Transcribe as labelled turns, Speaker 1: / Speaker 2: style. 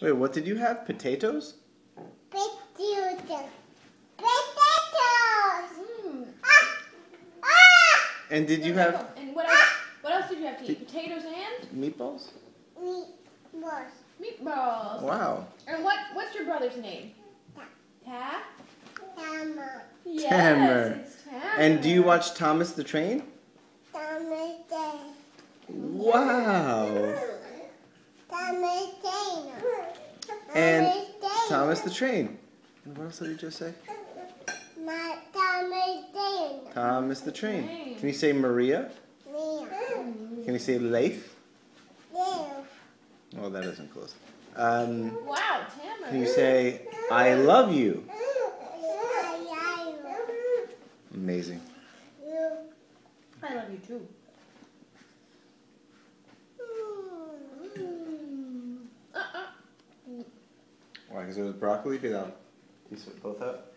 Speaker 1: Wait, what did you have? Potatoes?
Speaker 2: Potatoes.
Speaker 1: And did you have...
Speaker 3: And what else? What else did you have to eat? Potatoes and
Speaker 1: meatballs?
Speaker 2: Meatballs.
Speaker 3: Meatballs.
Speaker 1: Wow.
Speaker 3: And what's your brother's name? Ta?
Speaker 2: Tamer.
Speaker 3: Yes,
Speaker 1: Tamer.
Speaker 3: it's Tamer.
Speaker 1: And do you watch Thomas the Train?
Speaker 2: Tamer Day.
Speaker 1: Wow.
Speaker 2: Tamer Day.
Speaker 1: And Thomas the Train. And what else did you just say?
Speaker 2: Tamer Day.
Speaker 1: Thomas the Train. Can you say Maria? Can you say Leif? Well, that isn't close.
Speaker 3: Wow, Tamer.
Speaker 1: Can you say I love you? Amazing.
Speaker 3: I love you too.
Speaker 1: Why? Because it was broccoli? Do you split both up?